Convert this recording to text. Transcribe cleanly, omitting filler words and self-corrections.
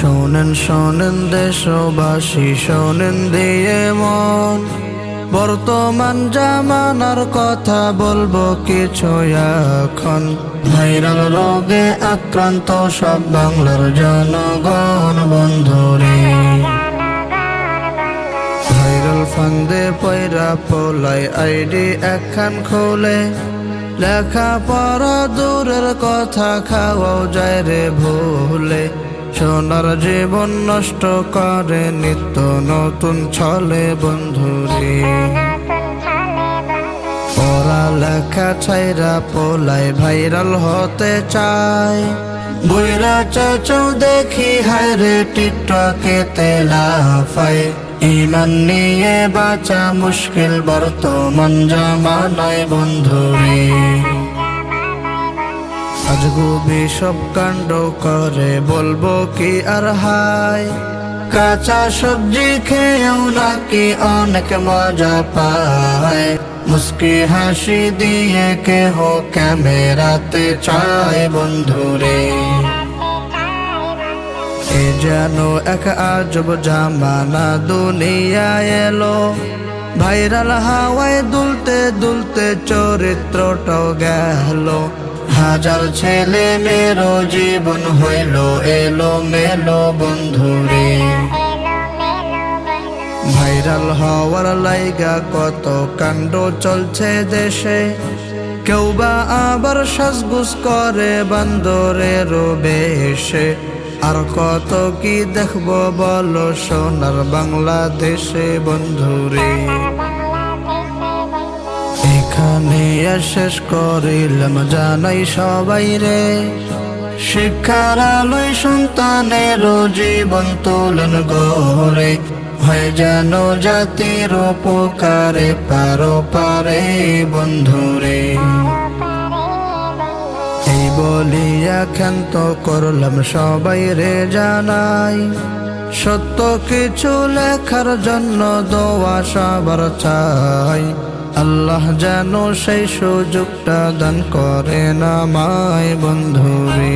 শোনেন শোনেন দেশবাসী, শোনেন দিয়ে মন, বর্তমান জামানার কথা বলবো কিছু এখন। ভাইরাল রোগে আক্রান্ত সব বাংলার জনগণ বন্ধুরে, ভাইরাল ফান্দে পয়রা পোলাই আইডি একখান খোলে, লেখা পড়া দূরের কথা খাওয়াও যায় রে ভুলে। সোনার জীবন নষ্ট করে নিত্য নতুন ছলে বন্ধুরে, পড়া লেখা ছাইরা পোলাই ভাইরাল হতে চায়, বইরা চাচৌ দেখি হায় রে টিকটকে তেলাফায়। ইমান নিয়ে বাঁচা মুশকিল বর্তমান জামানায় বন্ধুরে, আজগুবি সব কাণ্ড করে বলবো কি আর হাই। কাঁচা সবজি খেয়েও নাকি অনেক মজা পায়, মুস্কি হাসি দিয়ে কেহ ক্যামেরাতে চায় বন্ধুরে। এ যেন এক আজব জামানা দুনিয়া এলো, ভাইরাল হাওয়ায় দুলতে দুলতে চরিত্রটাও গেল। হাজার ছেলে মেয়েরও জীবন হইল এলো মেলো বন্ধুরে, ভাইরাল হওয়ার লাইগা কত কাণ্ড চলছে দেশে, কেউ বা আবার সাজগুজ করে বান্দরের বেশে। আর কত কি দেখবো বলো সোনার বাংলাদেশে বন্ধুরে। এখানে শেষ করিলাম জানাই সবাই রে, শিক্ষার আলোয় সন্তানের জীবন তোলন গড়ে, হয় যেন জাতির উপকারে পারো পারে বন্ধুরে। এই বলিয়া ক্ষান্ত করলাম সবাই রে জানাই, সত্য কিছু লেখার জন্য দোয়া সবার চাই। আল্লাহ যেন সেই সুযোগটা দান করেন আমায় বন্ধুরে।